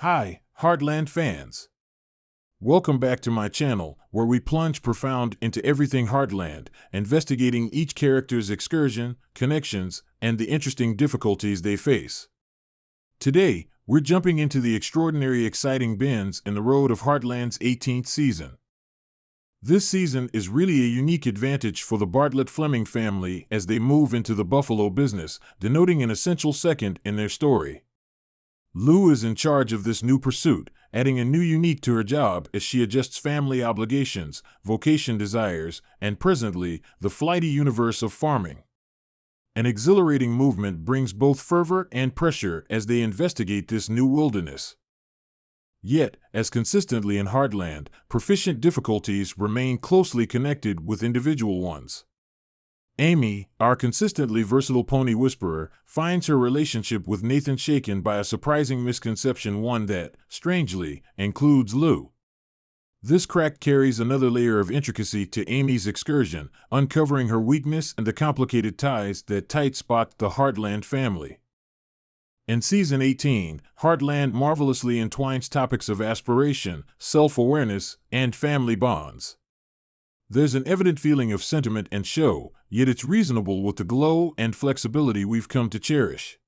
Hi, Heartland fans. Welcome back to my channel, where we plunge profound into everything Heartland, investigating each character's excursion, connections, and the interesting difficulties they face. Today, we're jumping into the extraordinary exciting bends in the road of Heartland's 18th season. This season is really a unique advantage for the Bartlett-Fleming family as they move into the Buffalo business, denoting an essential second in their story. Lou is in charge of this new pursuit, adding a new unique to her job as she adjusts family obligations, vocation desires, and presently, the flighty universe of farming. An exhilarating movement brings both fervor and pressure as they investigate this new wilderness. Yet, as consistently in Heartland, proficient difficulties remain closely connected with individual ones. Amy, our consistently versatile pony whisperer, finds her relationship with Nathan shaken by a surprising misconception, one that, strangely, includes Lou. This crack carries another layer of intricacy to Amy's excursion, uncovering her weakness and the complicated ties that tight spot the Heartland family. In Season 18, Heartland marvelously entwines topics of aspiration, self-awareness, and family bonds. There's an evident feeling of sentiment and show, yet it's reasonable with the glow and flexibility we've come to cherish.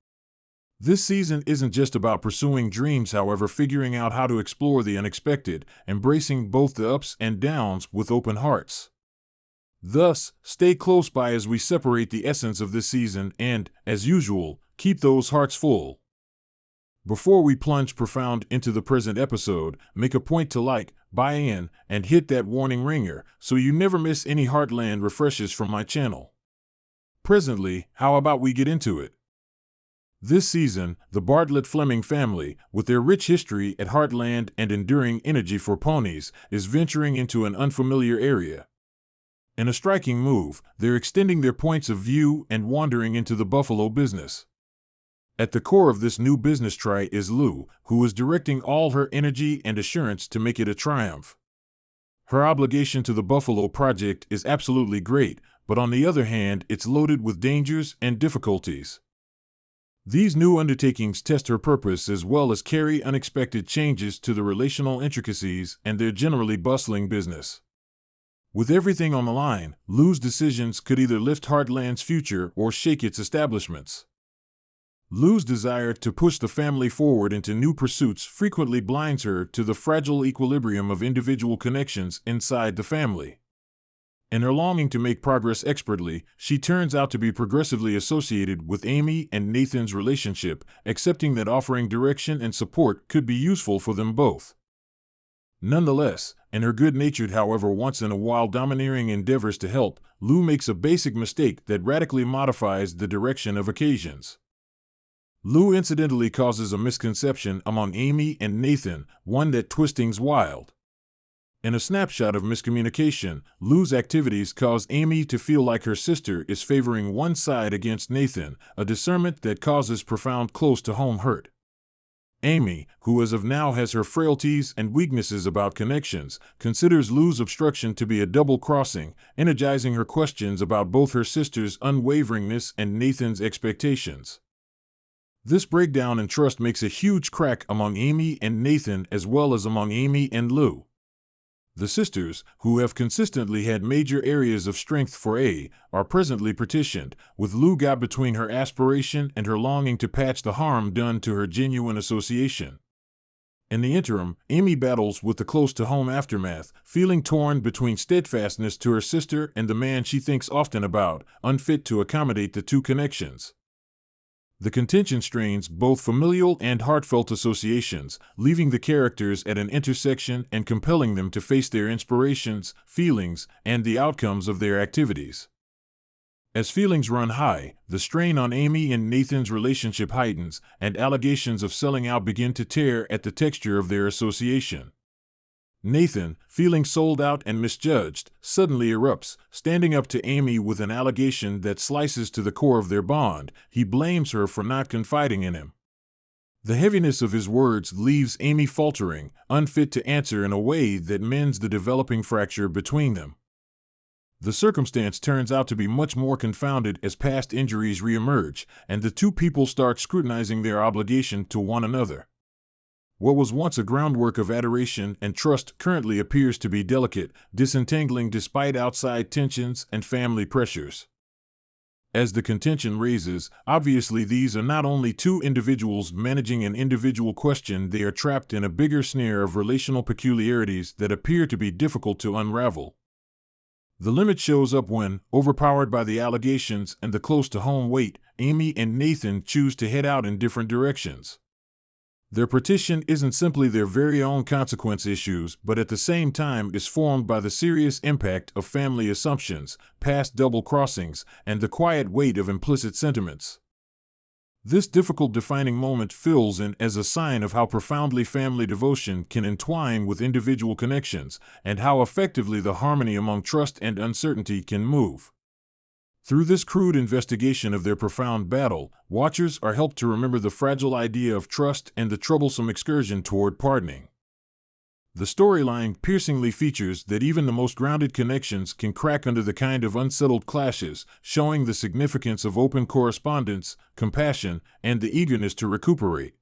This season isn't just about pursuing dreams, however, figuring out how to explore the unexpected, embracing both the ups and downs with open hearts. Thus, stay close by as we separate the essence of this season and, as usual, keep those hearts full. Before we plunge profound into the present episode, make a point to like, buy in, and hit that warning ringer so you never miss any Heartland refreshes from my channel. Presently, how about we get into it? This season, the Bartlett-Fleming family, with their rich history at Heartland and enduring energy for ponies, is venturing into an unfamiliar area. In a striking move, they're extending their points of view and wandering into the Buffalo business. At the core of this new business try is Lou, who is directing all her energy and assurance to make it a triumph. Her obligation to the Buffalo project is absolutely great, but on the other hand, it's loaded with dangers and difficulties. These new undertakings test her purpose as well as carry unexpected changes to the relational intricacies and their generally bustling business. With everything on the line, Lou's decisions could either lift Heartland's future or shake its establishments. Lou's desire to push the family forward into new pursuits frequently blinds her to the fragile equilibrium of individual connections inside the family. In her longing to make progress expertly, she turns out to be progressively associated with Amy and Nathan's relationship, accepting that offering direction and support could be useful for them both. Nonetheless, in her good-natured, however once-in-a-while domineering endeavors to help, Lou makes a basic mistake that radically modifies the direction of occasions. Lou incidentally causes a misconception among Amy and Nathan, one that twists things wild. In a snapshot of miscommunication, Lou's activities cause Amy to feel like her sister is favoring one side against Nathan, a discernment that causes profound close-to-home hurt. Amy, who as of now has her frailties and weaknesses about connections, considers Lou's obstruction to be a double crossing, energizing her questions about both her sister's unwaveringness and Nathan's expectations. This breakdown in trust makes a huge crack among Amy and Nathan as well as among Amy and Lou. The sisters, who have consistently had major areas of strength for are presently partitioned, with Lou got between her aspiration and her longing to patch the harm done to her genuine association. In the interim, Amy battles with the close-to-home aftermath, feeling torn between steadfastness to her sister and the man she thinks often about, unfit to accommodate the two connections. The contention strains both familial and heartfelt associations, leaving the characters at an intersection and compelling them to face their inspirations, feelings, and the outcomes of their activities. As feelings run high, the strain on Amy and Nathan's relationship heightens, and allegations of selling out begin to tear at the texture of their association. Nathan, feeling sold out and misjudged, suddenly erupts, standing up to Amy with an allegation that slices to the core of their bond. He blames her for not confiding in him. The heaviness of his words leaves Amy faltering, unfit to answer in a way that mends the developing fracture between them. The circumstance turns out to be much more confounded as past injuries reemerge, and the two people start scrutinizing their obligation to one another. What was once a groundwork of adoration and trust currently appears to be delicate, disentangling despite outside tensions and family pressures. As the contention raises, obviously these are not only two individuals managing an individual question, they are trapped in a bigger snare of relational peculiarities that appear to be difficult to unravel. The limit shows up when, overpowered by the allegations and the close-to-home weight, Amy and Nathan choose to head out in different directions. Their petition isn't simply their very own consequence issues, but at the same time is formed by the serious impact of family assumptions, past double crossings, and the quiet weight of implicit sentiments. This difficult defining moment fills in as a sign of how profoundly family devotion can entwine with individual connections, and how effectively the harmony among trust and uncertainty can move. Through this crude investigation of their profound battle, watchers are helped to remember the fragile idea of trust and the troublesome excursion toward pardoning. The storyline piercingly features that even the most grounded connections can crack under the kind of unsettled clashes, showing the significance of open correspondence, compassion, and the eagerness to recuperate.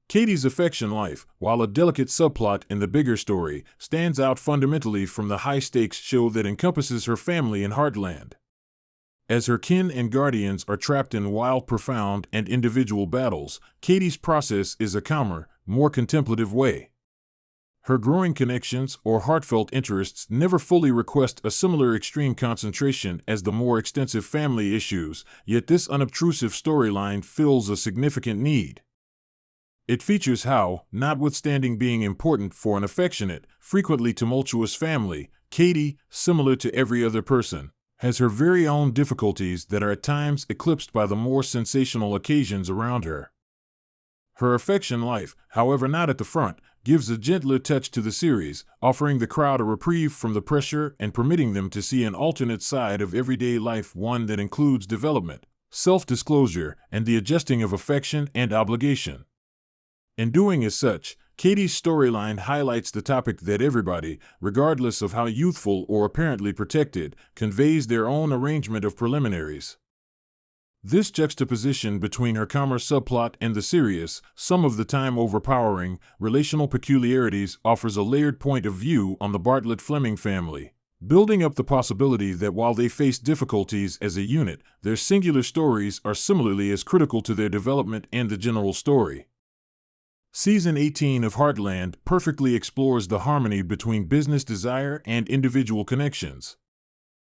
Katie's affection life, while a delicate subplot in the bigger story, stands out fundamentally from the high-stakes show that encompasses her family in Heartland. As her kin and guardians are trapped in wild, profound, and individual battles, Katie's process is a calmer, more contemplative way. Her growing connections or heartfelt interests never fully request a similar extreme concentration as the more extensive family issues, yet this unobtrusive storyline fills a significant need. It features how, notwithstanding being important for an affectionate, frequently tumultuous family, Katie, similar to every other person, has her very own difficulties that are at times eclipsed by the more sensational occasions around her. Her affection life, however not at the front, gives a gentler touch to the series, offering the crowd a reprieve from the pressure and permitting them to see an alternate side of everyday life, one that includes development, self-disclosure, and the adjusting of affection and obligation. In doing as such, Katie's storyline highlights the topic that everybody, regardless of how youthful or apparently protected, conveys their own arrangement of preliminaries. This juxtaposition between her calmer subplot and the serious, some of the time overpowering, relational peculiarities offers a layered point of view on the Bartlett-Fleming family, building up the possibility that while they face difficulties as a unit, their singular stories are similarly as critical to their development and the general story. Season 18 of Heartland perfectly explores the harmony between business desire and individual connections.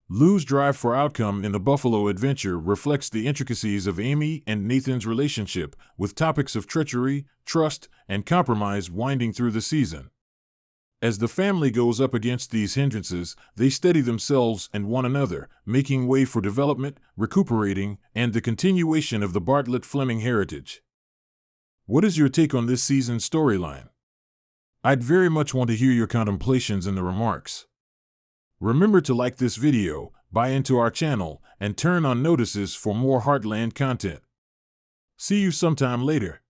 Lou's drive for outcome in the Buffalo adventure reflects the intricacies of Amy and Nathan's relationship, with topics of treachery, trust, and compromise winding through the season. As the family goes up against these hindrances, they steady themselves and one another, making way for development, recuperating, and the continuation of the Bartlett-Fleming heritage. What is your take on this season's storyline? I'd very much want to hear your contemplations in the remarks. Remember to like this video, buy into our channel, and turn on notices for more Heartland content. See you sometime later.